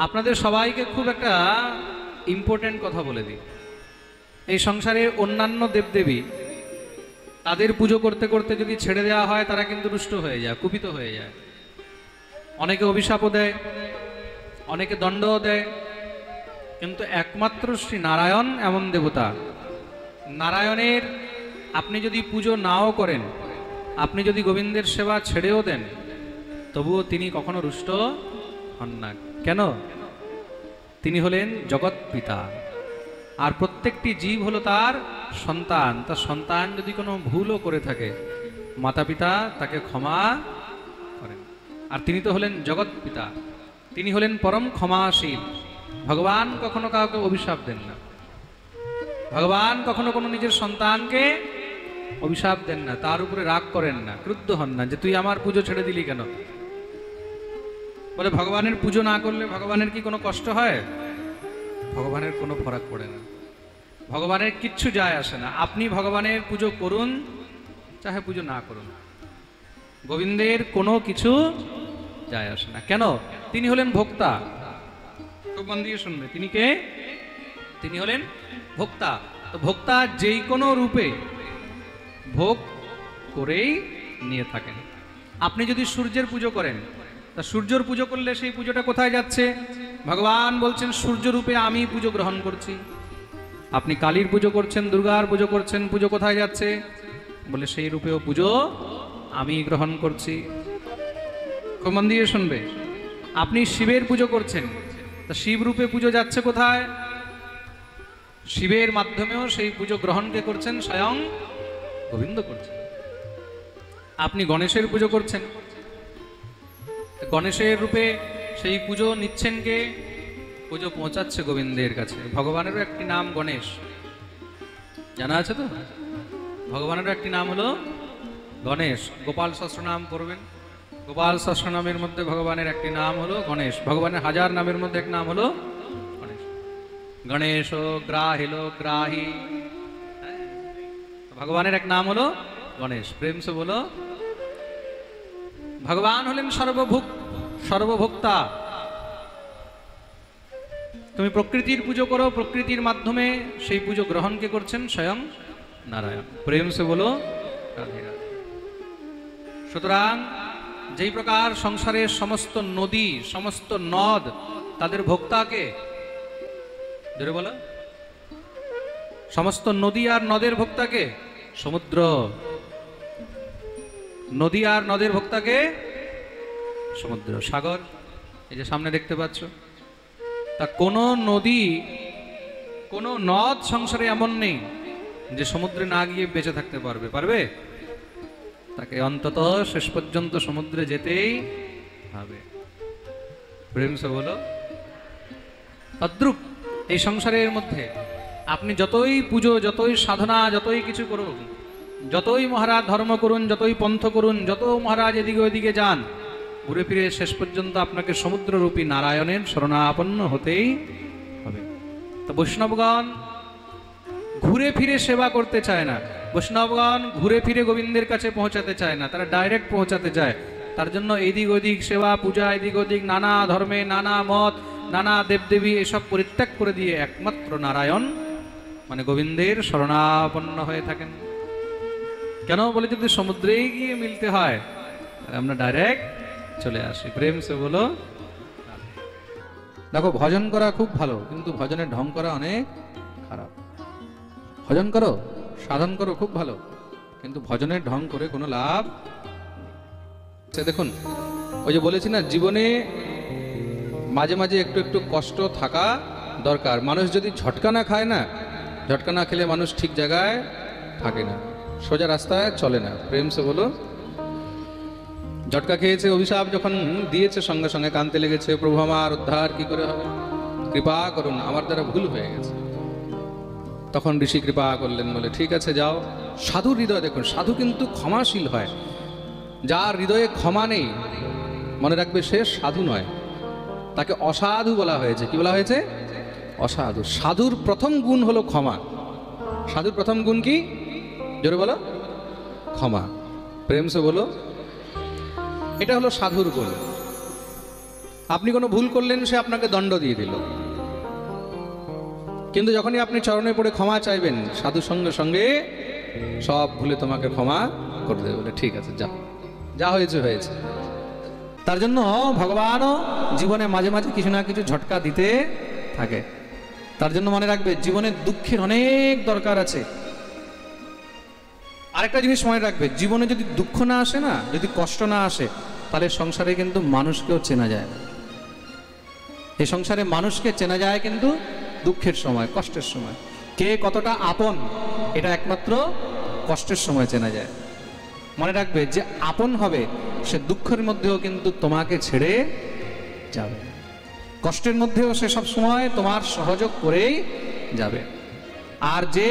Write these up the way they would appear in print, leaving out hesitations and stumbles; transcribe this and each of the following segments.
আপনাদের সবাইকে খুব একটা ইম্পর্টেন্ট কথা বলে দিই। এই সংসারে অন্যান্য দেবদেবী তাদের পুজো করতে করতে যদি ছেড়ে দেওয়া হয় তারা কিন্তু রুষ্ট হয়ে যায়, কুপিত হয়ে যায়। অনেকে অভিশাপও দেয়, অনেকে দণ্ডও দেয়, কিন্তু একমাত্র শ্রী নারায়ণ এমন দেবতা, নারায়ণের আপনি যদি পুজো নাও করেন, আপনি যদি গোবিন্দের সেবা ছেড়েও দেন, তবুও তিনি কখনো রুষ্ট হন না। কেন? তিনি হলেন জগৎ পিতা, আর প্রত্যেকটি জীব হলো তার সন্তান। তার সন্তান যদি কোনো ভুলও করে থাকে, মাতা পিতা তাকে ক্ষমা করেন। আর তিনি তো হলেন জগৎ পিতা, তিনি হলেন পরম ক্ষমাশীল। ভগবান কখনো কাউকে অভিশাপ দেন না, ভগবান কখনো কোনো নিজের সন্তানকে অভিশাপ দেন না, তার উপরে রাগ করেন না, ক্রুদ্ধ হন না যে তুই আমার পুজো ছেড়ে দিলি কেন। বলে ভগবানের পুজো না করলে ভগবানের কি কোনো কষ্ট হয়? ভগবানের কোনো ফরক পড়ে না, ভগবানের কিচ্ছু যায় আসে না। আপনি ভগবানের পুজো করুন চাহে পুজো না করুন, গোবিন্দের কোনো কিছু যায় আসে না। কেন? তিনি হলেন ভোক্তা। খুব মন দিয়ে শুনবে, তিনি কে? তিনি হলেন ভোক্তা। তো ভোক্তা যেই কোনো রূপে ভোগ করেই নিয়ে থাকেন। আপনি যদি সূর্যের পুজো করেন, তা সূর্যের পুজো করলে সেই পুজোটা কোথায় যাচ্ছে? ভগবান বলছেন সূর্য রূপে আমি পুজো গ্রহণ করছি। আপনি কালীর পুজো করছেন, দুর্গার পুজো করছেন, পুজো কোথায় যাচ্ছে? বলে সেই রূপেও পুজো আমি গ্রহণ করছি। খুব মন দিয়ে শুনবে, আপনি শিবের পুজো করছেন, তা শিব রূপে পুজো যাচ্ছে কোথায়? শিবের মাধ্যমেও সেই পুজো গ্রহণকে করছেন স্বয়ং গোবিন্দ করছেন। আপনি গণেশের পুজো করছেন, গণেশের রূপে সেই পুজো নিচ্ছেন কে? পুজো পৌঁছাচ্ছে গোবিন্দের কাছে। ভগবানেরও একটি নাম গণেশ, জানা আছে তো? ভগবানেরও একটি নাম হলো গণেশ। গোপাল সহস্রনাম পড়বেন, গোপাল সহস্রনামের মধ্যে ভগবানের একটি নাম হলো গণেশ। ভগবানের 1000 নামের মধ্যে এক নাম হলো গণেশ। গণেশ গ্রাহিল গ্রাহী, ভগবানের এক নাম হলো গণেশ। প্রেম সে বলো, ভগবান হলেন সর্বভোক্তা। তুমি প্রকৃতির পুজো করো, প্রকৃতির মাধ্যমে সেই পুজো গ্রহণকে করছেন স্বয়ং নারায়ণ। প্রেম সে বলো রাধে রাধে। সুতরাং যেই প্রকার সংসারের সমস্ত নদী, সমস্ত নদ তাদের ভোক্তাকে, ধরে বলো, সমস্ত নদী আর নদের ভোক্তাকে সমুদ্র, নদী আর নদের ভোক্তাকে সমুদ্র, সাগর। এই যে সামনে দেখতে পাচ্ছ, তা কোন নদী, কোন নদ সংসারে এমন নেই যে সমুদ্রে না গিয়ে বেঁচে থাকতে পারবে। পারবে? তাকে অন্তত শেষ পর্যন্ত সমুদ্রে যেতেই হবে। প্রেম সে বলো। তদ্রূপ এই সংসারের মধ্যে আপনি যতই পুজো, যতই সাধনা, যতই কিছু করুন, যতই মহারাজ ধর্ম করুন, যতই পন্থ করুন, যত মহারাজ এদিকে ওইদিকে যান, ঘুরে ফিরে শেষ পর্যন্ত আপনাকে সমুদ্ররূপী নারায়ণের শরণাপন্ন হতেই হবে। তো বৈষ্ণবগণ ঘুরে ফিরে সেবা করতে চায় না, বৈষ্ণবগণ ঘুরে ফিরে গোবিন্দের কাছে পৌঁছাতে চায় না, তারা ডাইরেক্ট পৌঁছাতে চায়। তার জন্য এদিক ওদিক সেবা পূজা, এদিক ওদিক নানা ধর্মে, নানা মত, নানা দেবদেবী এসব পরিত্যাগ করে দিয়ে একমাত্র নারায়ণ মানে গোবিন্দের শরণাপন্ন হয়ে থাকেন। কেন? বলে যদি সমুদ্রে গিয়ে মিলতে হয় আমরা ডাইরেক্ট চলে আসি। প্রেম সে বলো। দেখো, ভজন করা খুব ভালো, কিন্তু ভজনের ঢং করা অনেক খারাপ। ভজন করো, সাধন করো, খুব ভালো, কিন্তু ভজনের ঢং করে কোনো লাভ। দেখুন, ওই যে বলেছি না, জীবনে মাঝে মাঝে একটু একটু কষ্ট থাকা দরকার। মানুষ যদি ঝটকা না খায় না, ঝটকা না খেলে মানুষ ঠিক জায়গায় থাকে না, সোজা রাস্তায় চলে না। প্রেম সে বলো। ঝটকা খেয়েছে, অভিশাপ যখন দিয়েছে সঙ্গে সঙ্গে কাঁদতে লেগেছে, প্রভু আমার উদ্ধার কি করে হবে, কৃপা করুন, আমার দ্বারা ভুল হয়ে গেছে। তখন ঋষি কৃপা করলেন, বলে ঠিক আছে যাও। সাধুর হৃদয় দেখুন, সাধু কিন্তু ক্ষমাশীল হয়। যার হৃদয়ে ক্ষমা নেই, মনে রাখবে সে সাধু নয়, তাকে অসাধু বলা হয়েছে। কি বলা হয়েছে? অসাধু। সাধুর প্রথম গুণ হলো ক্ষমা। সাধুর প্রথম গুণ কি? জোরে বলো। ক্ষমা। প্রেম সে বলো। এটা হলো সাধুর গুণ। আপনি কোনো ভুল করলেন, সে আপনাকে দণ্ড দিয়ে দিল, কিন্তু যখনই আপনি চরণে পড়ে ক্ষমা চাইবেন, সাধু সঙ্গে সঙ্গে সব ভুলে তোমাকে ক্ষমা করে দেবে, বলে ঠিক আছে, যা যা হয়েছে হয়েছে। তার জন্য ভগবানও জীবনে মাঝে মাঝে কিছু না কিছু ঝটকা দিতে থাকে। তার জন্য মনে রাখবে, জীবনে দুঃখের অনেক দরকার আছে। আরেকটা জিনিস মনে রাখবে, জীবনে যদি দুঃখ না আসে না, যদি কষ্ট না আসে, তাহলে সংসারে কিন্তু মানুষকেও চেনা যায় না। এই সংসারে মানুষকে চেনা যায় কিন্তু দুঃখের সময়, কষ্টের সময়। কে কতটা আপন, এটা একমাত্র কষ্টের সময় চেনা যায়। মনে রাখবে, যে আপন হবে সে দুঃখের মধ্যেও কিন্তু তোমাকে ছেড়ে যাবে, কষ্টের মধ্যেও সে সব সময় তোমার সহযোগ করেই যাবে। আর যে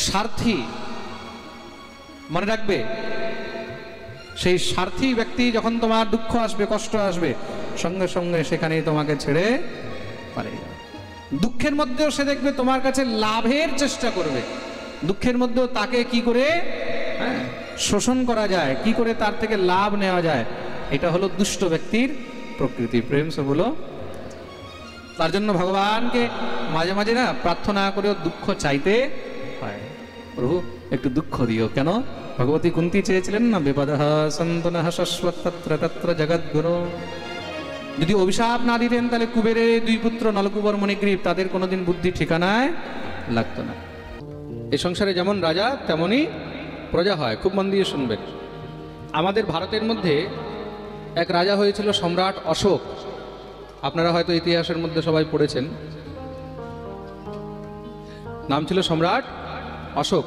স্বার্থী, মনে রাখবে, সেই স্বার্থী ব্যক্তি যখন তোমার দুঃখ আসবে, কষ্ট আসবে, সঙ্গে সঙ্গে সেখানেই তোমাকে ছেড়ে পারে। দুঃখের মধ্যেও সে দেখবে তোমার কাছে লাভের চেষ্টা করবে, দুঃখের মধ্যেও তাকে কি করে শোষণ করা যায়, কি করে তার থেকে লাভ নেওয়া যায়, এটা হলো দুষ্ট ব্যক্তির প্রকৃতি। প্রেম সে বলো। তার জন্য ভগবানকে মাঝে মাঝে না প্রার্থনা করেও দুঃখ চাইতে হয়, প্রভু একটু দুঃখ দিও। কেন? ভগবতী কুন্তী চেয়েছিলেন না, বিপদঃ সন্তনঃ শাশ্বত তত্র তত্র জগদ্গুরু। যদি অভিশাপ না দিতেন তাহলে কুবেরের দুই পুত্র নলকুবর মণিগ্রীব, তাদের কোনোদিন বুদ্ধি ঠিকানায় লাগতো না। এই সংসারে যেমন রাজা তেমনই প্রজা হয়। খুব মন দিয়ে শুনবেন। আমাদের ভারতের মধ্যে এক রাজা হয়েছিল সম্রাট অশোক। আপনারা হয়তো ইতিহাসের মধ্যে সবাই পড়েছেন, নাম ছিল সম্রাট অশোক।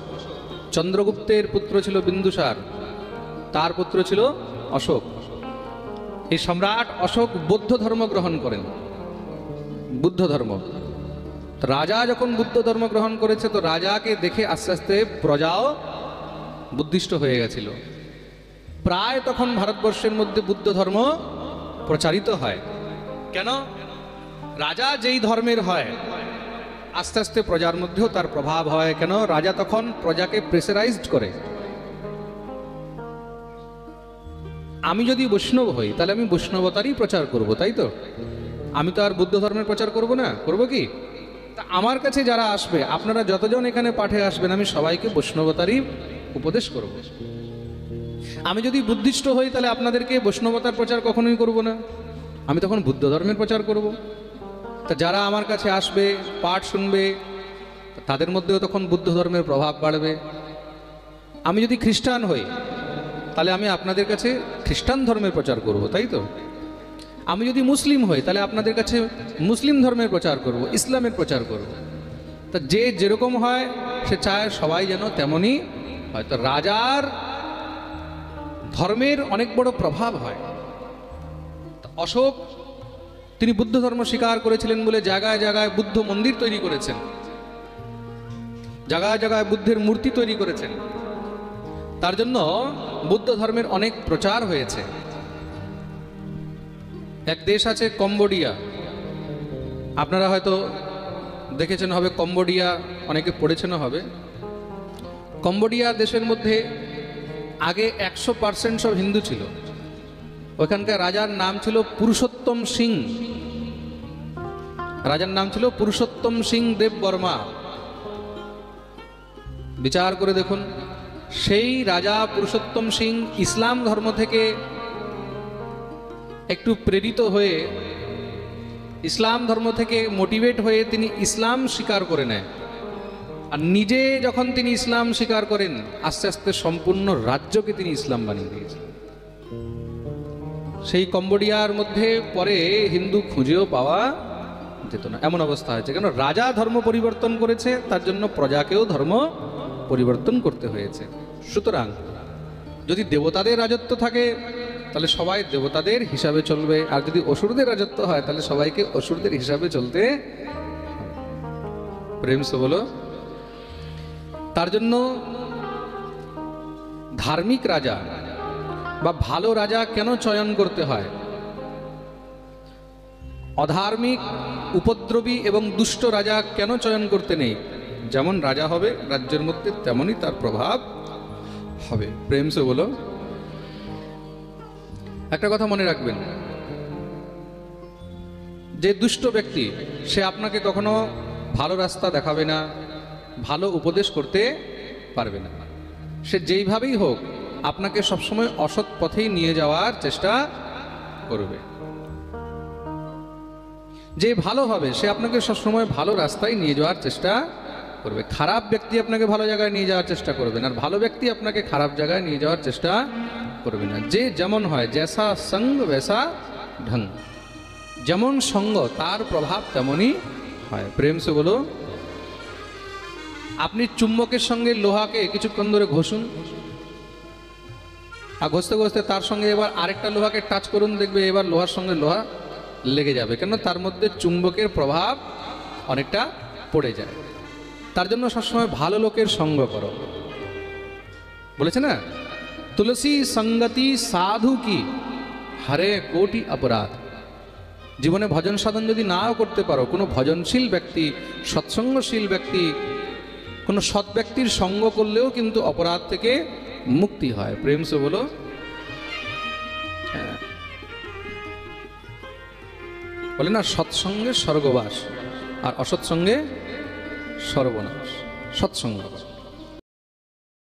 চন্দ্রগুপ্তের পুত্র ছিল বিন্দুসার, তার পুত্র ছিল অশোক। এই সম্রাট অশোক বৌদ্ধ ধর্ম গ্রহণ করেন, বুদ্ধ ধর্ম। রাজা যখন বুদ্ধ ধর্ম গ্রহণ করেছে, তো রাজাকে দেখে আস্তে আস্তে প্রজাও বুদ্ধিষ্ট হয়ে গেছিল। প্রায় তখন ভারতবর্ষের মধ্যে বুদ্ধ ধর্ম প্রচারিত হয়। কেন? রাজা যেই ধর্মের হয়, আস্তে আস্তে প্রজার মধ্যেও তার প্রভাব হয়। কেন? রাজা তখন প্রজাকে প্রেসারাইজড করে। আমি যদি বৈষ্ণব হই, তাহলে আমি বৈষ্ণবতারই প্রচার করব, তাই তো? আমি তো আর বুদ্ধ ধর্মের প্রচার করব না, করব কি? তা আমার কাছে যারা আসবে, আপনারা যতজন এখানে পাঠে আসবেন, আমি সবাইকে বৈষ্ণবতারই উপদেশ করব। আমি যদি বুদ্ধিষ্ট হই, তাহলে আপনাদেরকে বৈষ্ণবতার প্রচার কখনোই করব না, আমি তখন বুদ্ধ ধর্মের প্রচার করব। তা যারা আমার কাছে আসবে, পাঠ শুনবে, তাদের মধ্যেও তখন বুদ্ধ ধর্মের প্রভাব বাড়বে। আমি যদি খ্রিস্টান হই, তাহলে আমি আপনাদের কাছে খ্রিস্টান ধর্মের প্রচার করব, তাই তো? আমি যদি মুসলিম হই, তাহলে আপনাদের কাছে মুসলিম ধর্মের প্রচার করব, ইসলামের প্রচার করব। তা যে যেরকম হয়, সে চায় সবাই যেন তেমনই হয়। তো রাজার ধর্মের অনেক বড় প্রভাব হয়। অশোক তিনি বুদ্ধ ধর্ম স্বীকার করেছিলেন বলে জায়গায় জায়গায় বুদ্ধ মন্দির তৈরি করেছেন, জায়গায় জায়গায় বুদ্ধের মূর্তি তৈরি করেছেন। তার জন্য বুদ্ধ ধর্মের অনেক প্রচার হয়েছে। এক দেশ আছে কম্বোডিয়া, আপনারা হয়তো দেখেছেন হবে, কম্বোডিয়া অনেকে পড়েছেন হবে। কম্বোডিয়া দেশের মধ্যে আগে 100% সব হিন্দু ছিল। ওখানকার রাজার নাম ছিল পুরুষোত্তম সিং। রাজার নাম ছিল পুরুষোত্তম সিং দেব বর্মা। বিচার করে দেখুন, সেই রাজা পুরুষোত্তম সিং ইসলাম ধর্ম থেকে একটু প্রেরিত হয়ে, ইসলাম ধর্ম থেকে মোটিভেট হয়ে তিনি ইসলাম স্বীকার করে নেয়। আর নিজে যখন তিনি ইসলাম স্বীকার করেন, আস্তে আস্তে সম্পূর্ণ রাজ্যকে তিনি ইসলাম বানিয়ে দিয়েছেন। সেই কম্বোডিয়ার মধ্যে পরে হিন্দু খুঁজেও পাওয়া যেত না, এমন অবস্থা হয়েছে। কেন? রাজা ধর্ম পরিবর্তন করেছে, তার জন্য প্রজাকেও ধর্ম পরিবর্তন করতে হয়েছে। সুতরাং যদি দেবতাদের রাজত্ব থাকে, তাহলে সবাই দেবতাদের হিসাবে চলবে, আর যদি অসুরদের রাজত্ব হয়, তাহলে সবাইকে অসুরদের হিসাবে চলতে। প্রেম সে বলো। তার জন্য ধার্মিক রাজা বা ভালো রাজা কেন চয়ন করতে হয়? অধার্মিক, উপদ্রবী এবং দুষ্ট রাজা কেন চয়ন করতে নেই? যেমন রাজা হবে রাজ্যের মধ্যে, তেমনই তার প্রভাব হবে। প্রেম সে বলো। একটা কথা মনে রাখবেন, যে দুষ্ট ব্যক্তি সে আপনাকে কখনো ভালো রাস্তা দেখাবে না, ভালো উপদেশ করতে পারবে না। সে যেইভাবেই হোক আপনাকে সবসময় অসৎ পথেই নিয়ে যাওয়ার চেষ্টা করবে। যে ভালো হবে সে আপনাকে সবসময় ভালো রাস্তায় নিয়ে যাওয়ার চেষ্টা করবে। খারাপ ব্যক্তি আপনাকে ভালো জায়গায় নিয়ে যাওয়ার চেষ্টা করবে না, আর ভালো ব্যক্তি আপনাকে খারাপ জায়গায় নিয়ে যাওয়ার চেষ্টা করবে না। যে যেমন হয়, জৈসা সঙ্গ বৈসা ঢং, যেমন সঙ্গ তার প্রভাব তেমনই হয়। প্রেম সে বলো। আপনি চুম্বকের সঙ্গে লোহাকে কিছুক্ষণ ধরে ঘষুন, আর ঘষতে ঘষতে তার সঙ্গে এবার আরেকটা লোহাকে টাচ করুন, দেখবে এবার লোহার সঙ্গে লোহা লেগে যাবে, কেন তার মধ্যে চুম্বকের প্রভাব অনেকটা পড়ে যায়। তার জন্য সবসময় ভালো লোকের সঙ্গ করো। বলেছে না, তুলসী সঙ্গতি সাধু কি হরে কোটি অপরাধ। জীবনে ভজন সাধন যদি নাও করতে পারো, কোনো ভজনশীল ব্যক্তি, সৎসঙ্গশীল ব্যক্তি, কোনো সৎ ব্যক্তির সঙ্গ করলেও কিন্তু অপরাধ থেকে মুক্তি হয়। প্রেম সে বলো। বলে না, সৎসঙ্গে স্বর্গবাস আর অসৎসঙ্গে সর্বনাশ। সৎসঙ্গ